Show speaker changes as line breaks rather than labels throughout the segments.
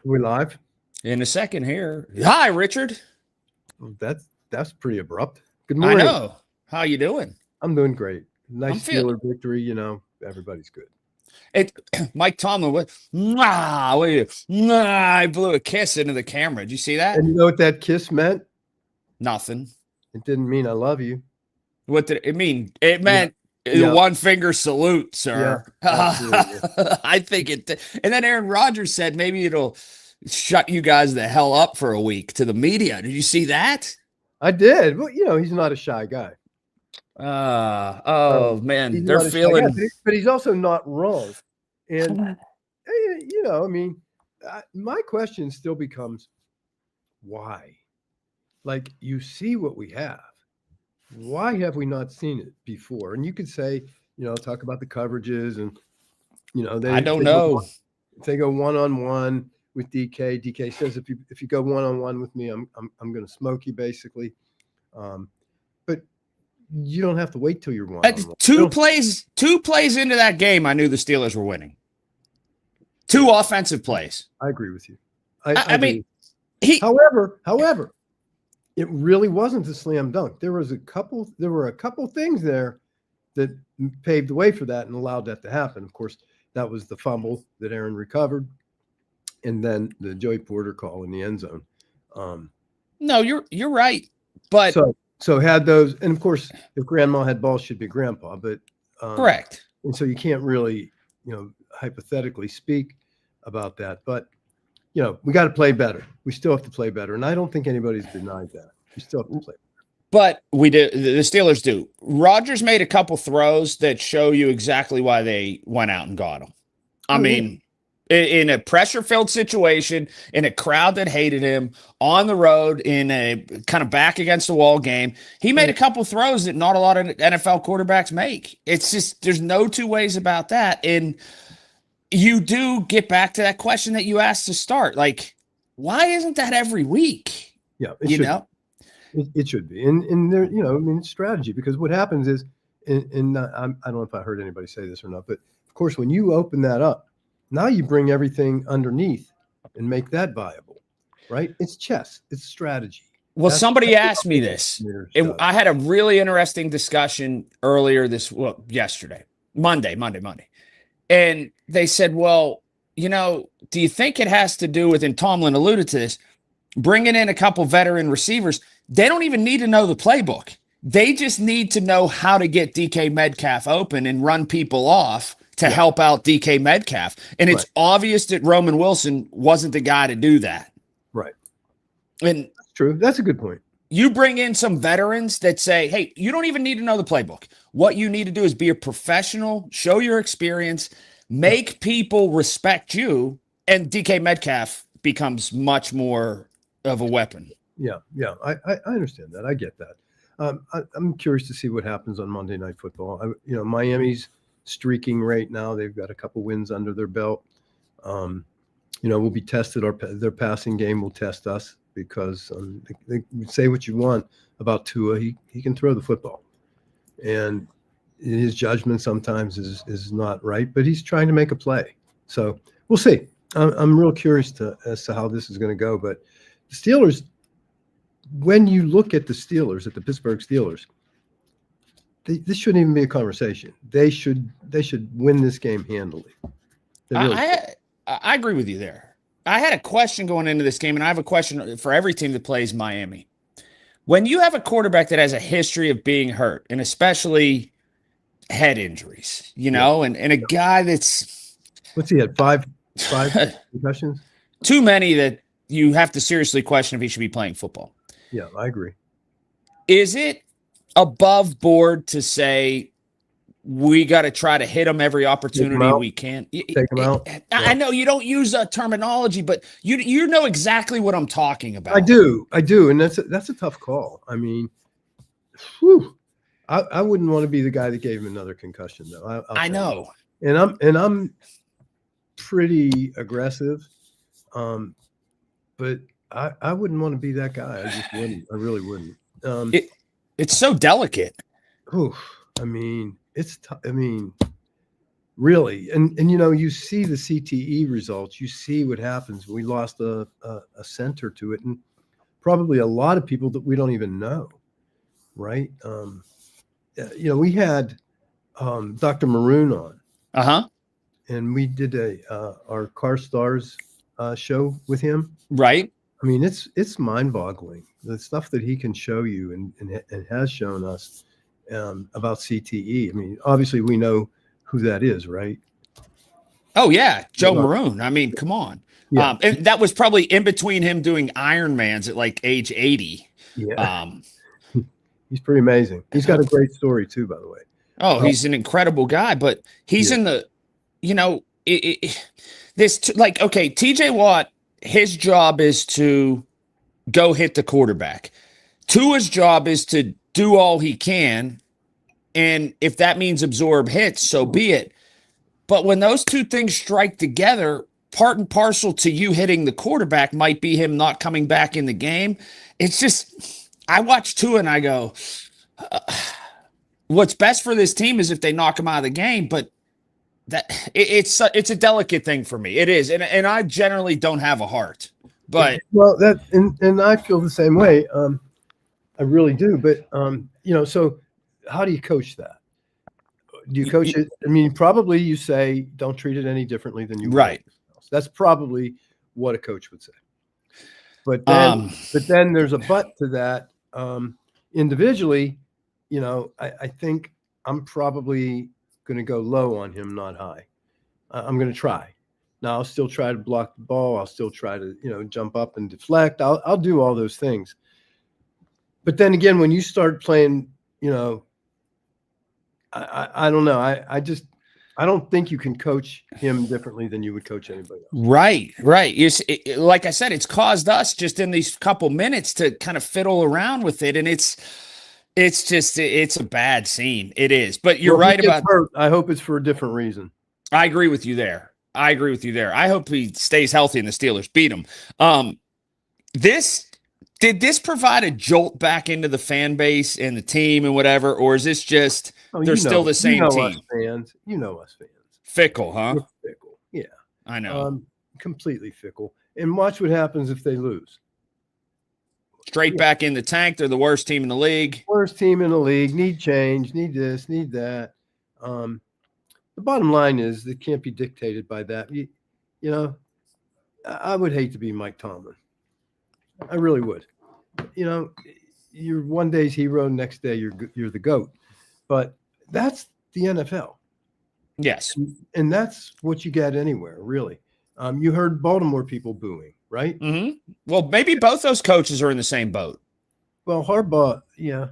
We live?
In a second here. Hi, Richard.
That's pretty abrupt. Good
I
morning.
know. How you doing?
I'm doing great.
I'm
Nice
feeling
Steeler victory. Everybody's good.
it. Mike Tomlin, what? Mwah, what are you? Mwah, I blew a kiss into the camera. Did you see that?
And you know what that kiss meant?
Nothing.
It didn't mean I love you.
What did it mean? It meant
Yeah.
one finger salute, sir.
Absolutely.
I think it did. And then Aaron Rodgers said maybe it'll shut you guys the hell up for a week to the media. Did you see that?
I did. Well, he's not a shy guy.
Man,
He's
they're
not a shy
feeling.
guy, but he's also not wrong. And my question still becomes, why? Like, you see what we have. Why have we not seen it before? And you could say, talk about the coverages and,
I don't know.
If they go one-on-one with DK says, if you go one-on-one with me, I'm going to smoke you basically. But you don't have to wait till you're one-on-one.
Two plays into that game, I knew the Steelers were winning. Two offensive plays.
I agree with you. However, it really wasn't a slam dunk. There were a couple things there that paved the way for that and allowed that to happen. Of course, that was the fumble that Aaron recovered, and then the Joey Porter call in the end zone.
No, you're right. But
so had those, and of course, if grandma had balls, she'd be grandpa. But
correct.
And so you can't really, hypothetically speak about that. But we got to play better. We still have to play better, and I don't think anybody's denied that. We still have to play better.
But we do. The Steelers do. Rodgers made a couple throws that show you exactly why they went out and got him. I mean, in a pressure-filled situation, in a crowd that hated him, on the road, in a kind of back against the wall game, he made a couple throws that not a lot of NFL quarterbacks make. It's just there's no two ways about that. And you do get back to that question that you asked to start. Like, why isn't that every week?
Yeah, it should be. And there, it's strategy, because what happens is, and I don't know if I heard anybody say this or not, but of course, when you open that up, now you bring everything underneath and make that viable, right? It's chess. It's strategy.
Well, somebody asked me this. I had a really interesting discussion yesterday, Monday. And they said, well, do you think it has to do with, and Tomlin alluded to this, bringing in a couple veteran receivers? They don't even need to know the playbook. They just need to know how to get DK Metcalf open and run people off to help out DK Metcalf. And it's obvious that Roman Wilson wasn't the guy to do that.
Right.
And
that's true. That's a good point.
You bring in some veterans that say, hey, you don't even need to know the playbook. What you need to do is be a professional, show your experience, make people respect you, and DK Metcalf becomes much more of a weapon.
Yeah. I understand that. I get that. I'm curious to see what happens on Monday Night Football. Miami's streaking right now. They've got a couple wins under their belt. We'll be tested. Their passing game will test us, because they say what you want about Tua. He can throw the football, and his judgment sometimes is not right, but he's trying to make a play. So we'll see. I'm real curious as to how this is going to go. But the Steelers, when you look at the Pittsburgh Steelers, this shouldn't even be a conversation. They should win this game handily.
I agree with you there. I had a question going into this game, and I have a question for every team that plays Miami. When you have a quarterback that has a history of being hurt, and especially head injuries, and a guy that's
what's he had, five concussions?
Too many that you have to seriously question if he should be playing football.
Yeah, I agree.
Is it above board to say we got to try to hit him every opportunity we can?
Take him out.
I know you don't use that terminology, but you know exactly what I'm talking about.
I do, and that's a tough call. I mean, I wouldn't want to be the guy that gave him another concussion, though.
I know,
and I'm pretty aggressive, but I wouldn't want to be that guy. I just wouldn't. I really wouldn't.
It's so delicate.
I mean, it's. I mean, really. And you see the CTE results. You see what happens. We lost a center to it, and probably a lot of people that we don't even know, right? We had Dr. Maroon on,
Uh-huh.
and we did our Car Stars show with him.
Right.
I mean, it's mind-boggling, the stuff that he can show you and has shown us about CTE. I mean, obviously we know who that is, right?
Oh yeah, Joe Maroon. I mean, come on.
Yeah.
And that was probably in between him doing Ironmans at like age 80.
Yeah. He's pretty amazing. He's got a great story too, by the way.
Oh, he's an incredible guy, but he's in the, okay, TJ Watt, his job is to go hit the quarterback. Tua's job is to do all he can. And if that means absorb hits, so be it. But when those two things strike together, part and parcel to you hitting the quarterback might be him not coming back in the game. It's just, I watch Tua and I go, what's best for this team is if they knock him out of the game. But it's a delicate thing for me. It is. And I generally don't have a heart. But
well, and I feel the same way. I really do. But so how do you coach that? Do you coach it? I mean, probably you say don't treat it any differently than you would.
Right.
That's probably what a coach would say. But then there's a but to that. Individually, I think I'm probably going to go low on him, not high. I'm going to try. Now I'll still try to block the ball. I'll still try to jump up and deflect. I'll do all those things. But then again, when you start playing, I don't know. I don't think you can coach him differently than you would coach anybody else.
Right. Like I said, it's caused us just in these couple minutes to kind of fiddle around with it, and it's a bad scene. It is. But you're right about.
Hurt, I hope it's for a different reason.
I agree with you there. I hope he stays healthy and the Steelers beat him. Did this provide a jolt back into the fan base and the team and whatever, or is this just they're still the same team?
Us fans. Us fans.
Fickle, huh?
We're fickle. Yeah.
I know.
Completely fickle. And watch what happens if they lose.
Straight back in the tank. They're the worst team in the league.
Worst team in the league. Need change. Need this. Need that. The bottom line is it can't be dictated by that. I would hate to be Mike Tomlin. I really would. You're one day's hero, next day you're the GOAT. But that's the NFL.
Yes.
And that's what you get anywhere, really. You heard Baltimore people booing, right?
Mm-hmm. Well, maybe both those coaches are in the same boat.
Well, Harbaugh, yeah.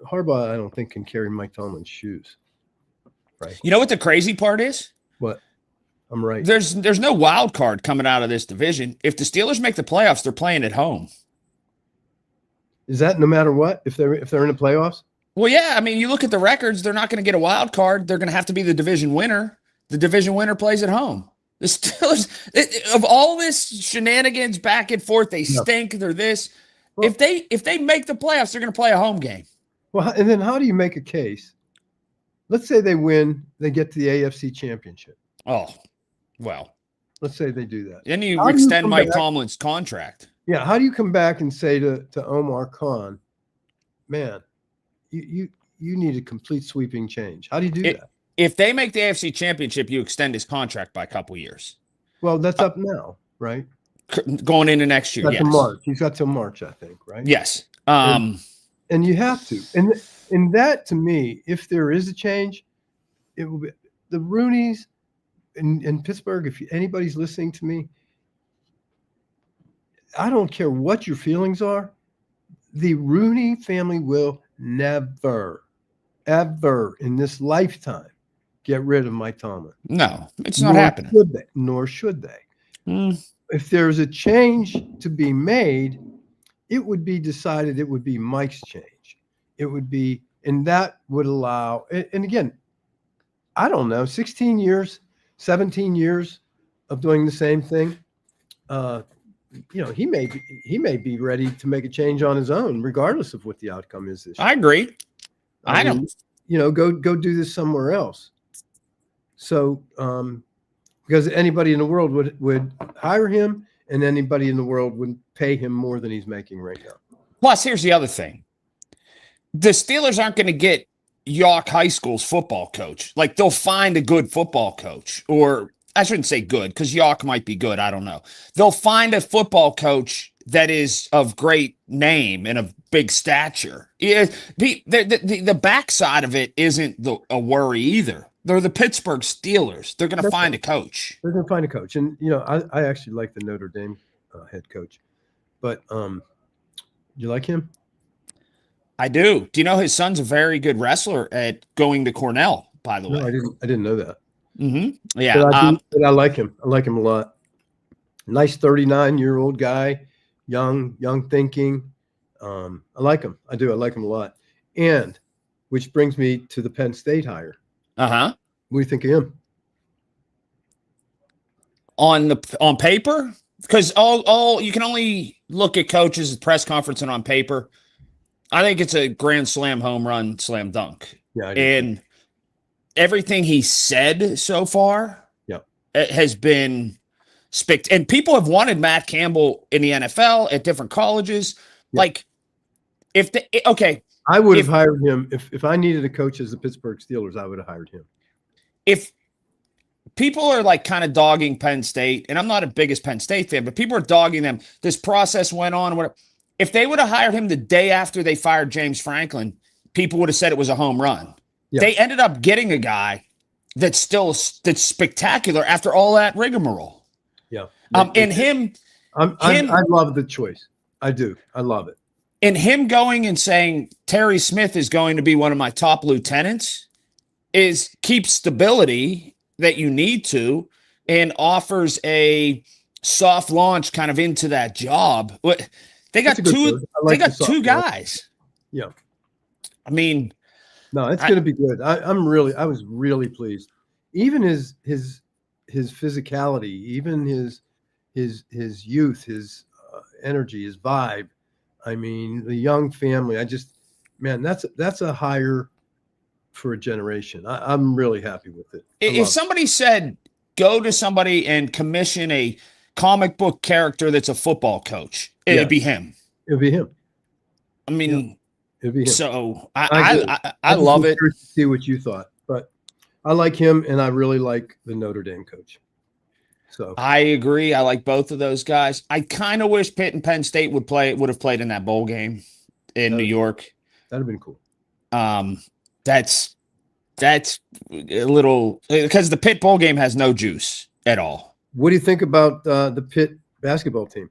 Harbaugh, I don't think can carry Mike Tomlin's shoes. Right.
You know what the crazy part is?
What? I'm right.
There's no wild card coming out of this division. If the Steelers make the playoffs, they're playing at home.
Is that no matter what? If they're in the playoffs?
Well, yeah. I mean, you look at the records, they're not going to get a wild card. They're going to have to be the division winner. The division winner plays at home. The Steelers, of all this shenanigans back and forth, they stink. They're this. Well, if they make the playoffs, they're going to play a home game.
Well, and then how do you make a case? Let's say they win, they get to the AFC Championship.
Oh, well.
Let's say they do that.
Then you extend Mike Tomlin's contract.
Yeah, how do you come back and say to Omar Khan, man, you need a complete sweeping change? How do you do that?
If they make the AFC Championship, you extend his contract by a couple years.
Well, that's up now, right?
Going into next year, yes.
March. He's got till March, I think, right?
Yes.
And you have to. And that, to me, if there is a change, it will be the Rooneys in Pittsburgh. If anybody's listening to me, I don't care what your feelings are. The Rooney family will never, ever in this lifetime get rid of Mike Tomlin.
No, it's not happening.
Nor should they. If there's a change to be made, it would be decided it would be Mike's change. It would be, and that would allow, and again, I don't know, 16 years, 17 years of doing the same thing. He may be ready to make a change on his own, regardless of what the outcome is this year.
I agree.
I don't. Go do this somewhere else. So because anybody in the world would hire him, and anybody in the world would pay him more than he's making right now.
Plus, here's the other thing. The Steelers aren't going to get York High School's football coach. Like, they'll find a good football coach, or I shouldn't say good, because York might be good. I don't know. They'll find a football coach that is of great name and of big stature. Yeah, the backside of it isn't a worry either. They're the Pittsburgh Steelers. They're going to find a coach.
They're going to find a coach. And, I actually like the Notre Dame head coach. But you like him?
I do. Do you know his son's a very good wrestler at going to Cornell, by the way?
No, I didn't know that.
Mm-hmm. Yeah.
But I like him. I like him a lot. Nice 39-year-old guy, young thinking. I like him. I do. I like him a lot. And which brings me to the Penn State hire.
Uh-huh.
What do you think of him?
On paper? Because all you can only look at coaches' press conference and on paper. I think it's a grand slam, home run, slam dunk.
Yeah,
and everything he said so far, has been spectacular. And people have wanted Matt Campbell in the NFL at different colleges. Yeah. Like,
I would have hired him if I needed a coach as the Pittsburgh Steelers. I would have hired him.
If people are like kind of dogging Penn State, and I'm not a biggest Penn State fan, but people are dogging them. This process went on, whatever. If they would have hired him the day after they fired James Franklin, people would have said it was a home run. Yeah. They ended up getting a guy that's spectacular after all that rigmarole.
Yeah.
And him,
I love the choice. I do. I love it.
And him going and saying Terry Smith is going to be one of my top lieutenants keeps stability that you need to, and offers a soft launch kind of into that job. They got two. They got two guys.
Yeah,
I mean,
no, it's going to be good. I was really pleased. Even his physicality, even his youth, his energy, his vibe. I mean, the young family. That's a hire for a generation. I'm really happy with it.
If somebody said go to somebody and commission a comic book character that's a football coach, it'd be him.
It'd be him.
I mean,
it'd be him.
So I love it.
To see what you thought, but I like him, and I really like the Notre Dame coach. So
I agree. I like both of those guys. I kind of wish Pitt and Penn State would have played in that bowl game in New York.
That'd have been cool.
That's a little, because the Pitt bowl game has no juice at all.
What do you think about the Pitt basketball team?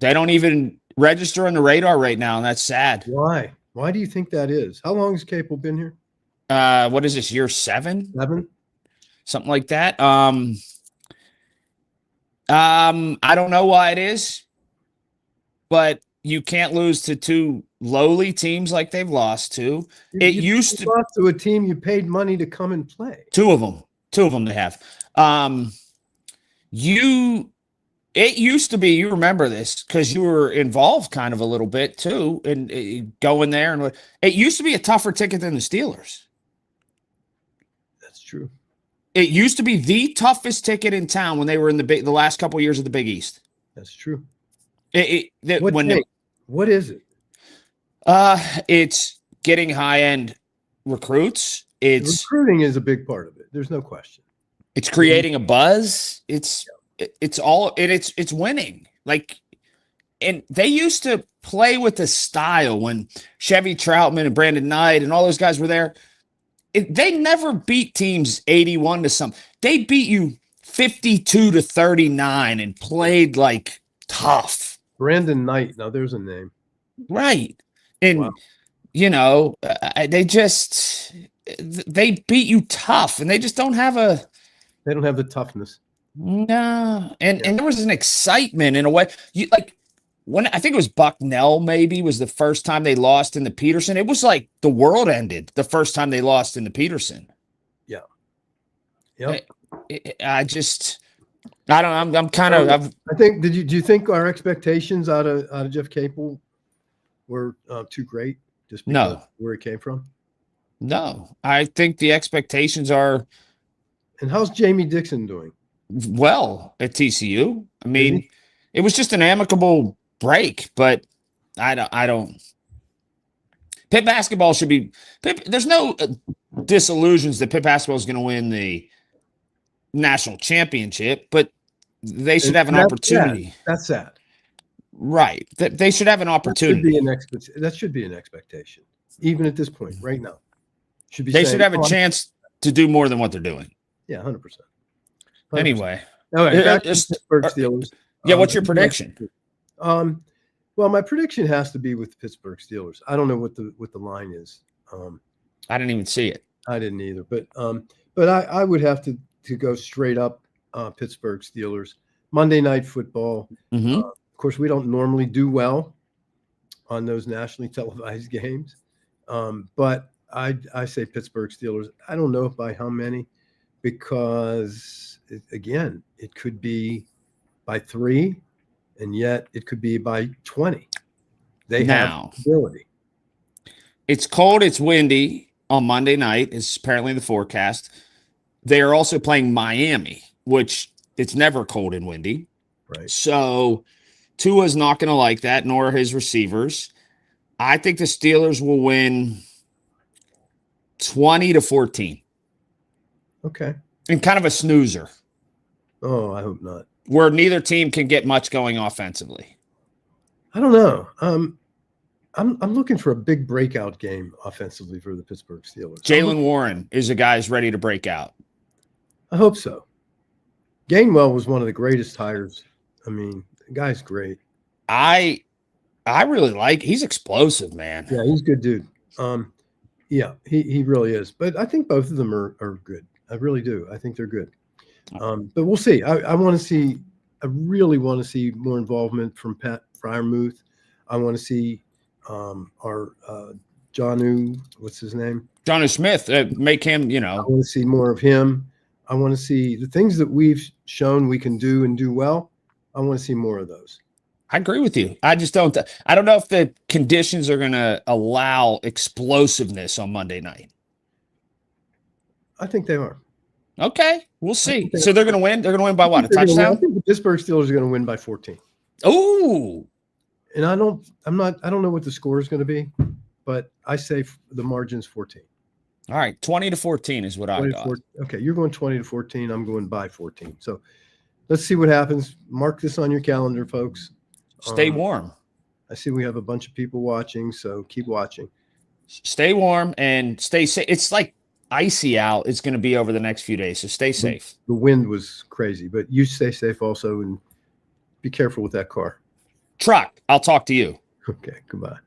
They don't even register on the radar right now, and that's sad.
Why? Why do you think that is? How long has Capel been here?
What is this, year 7?
7?
Something like that. I don't know why it is, but you can't lose to two lowly teams like they've lost to. You lost
to a team you paid money to come and play.
Two of them they have. It used to be, you remember this because you were involved kind of a little bit too, and going there, and it used to be a tougher ticket than the Steelers.
That's true.
It used to be the toughest ticket in town when they were in the last couple of years of the Big East.
That's true.
What
is it?
It's getting high-end recruits.
Recruiting is a big part of it. There's no question.
It's creating a buzz. It's winning. Like, and they used to play with the style when Chevy Troutman and Brandon Knight and all those guys were there. They never beat teams 81 to something. They beat you 52 to 39 and played like tough.
Brandon Knight. Now there's a name.
Right. And, they beat you tough, and they just don't have
they don't have the toughness.
No. And there was an excitement in a way. When I think it was Bucknell, maybe was the first time they lost in the Peterson. It was like the world ended the first time they lost in the Peterson.
Yeah. Yeah.
I don't know. I'm kind of.
I think. Do you think our expectations out of Jeff Capel were too great? Just because where he came from?
No, I think the expectations are
And how's Jamie Dixon doing?
well at TCU. I
Is he?
mean, it was just an amicable break, but I don't. Pitt basketball should be. There's no disillusions that Pitt basketball is going to win the national championship, but they should
And
have an
that's sad.
opportunity.
That's sad.
Right. That they should have an opportunity.
That should be an expectation, even at this point, right now. Should be
They
saying,
should have a
"Oh,
chance to do more than what they're doing.
yeah, 100%.
Anyway,
All right, back to the
just
Pittsburgh Steelers.
yeah. What's your prediction?
Um, well, my prediction has to be with the Pittsburgh Steelers. I don't know what the line is.
I didn't even see it.
I didn't either, but I would have to go straight up Pittsburgh Steelers. Monday Night Football.
Mm-hmm.
Of course, we don't normally do well on those nationally televised games, but I say Pittsburgh Steelers. I don't know by how many, because again, it could be by 3, and yet it could be by 20. They have the ability.
It's cold. It's windy on Monday night. Is apparently the forecast. They are also playing Miami, which it's never cold and windy.
Right.
So Tua's not going to like that, nor his receivers. I think the Steelers will win 20-14.
Okay.
And kind of a snoozer.
Oh, I hope not.
Where neither team can get much going offensively.
I don't know. I'm looking for a big breakout game offensively for the Pittsburgh Steelers.
Jalen Warren is a guy who's ready to break out.
I hope so. Gainwell was one of the greatest hires. I mean, the guy's great.
I really like. He's explosive, man.
Yeah, he's a good dude. Yeah, he really is. But I think both of them are good. I really do. I think they're good. But we'll see. I want to see. I really want to see more involvement from Pat Fryermuth. I want to see our Jonnu. What's his name?
Jonnu Smith. Make him.
I want to see more of him. I want to see the things that we've shown we can do and do well. I want to see more of those.
I agree with you. I just don't. I don't know if the conditions are going to allow explosiveness on Monday night.
I think they are.
Okay, we'll see. So they're going to win. They're going to win by what? A touchdown?
I think the Pittsburgh Steelers are going to win by 14.
Oh,
and I don't know what the score is going to be, but I say the margin's 14.
All right, 20-14 is what I got.
Okay, you're going 20-14. I'm going by 14. So let's see what happens. Mark this on your calendar, folks.
Stay warm.
I see we have a bunch of people watching, so keep watching.
Stay warm and stay safe. It's like icy out. It's going to be over the next few days, so stay safe.
The wind was crazy, but you stay safe also, and be careful with that car.
Truck, I'll talk to you.
Okay, goodbye.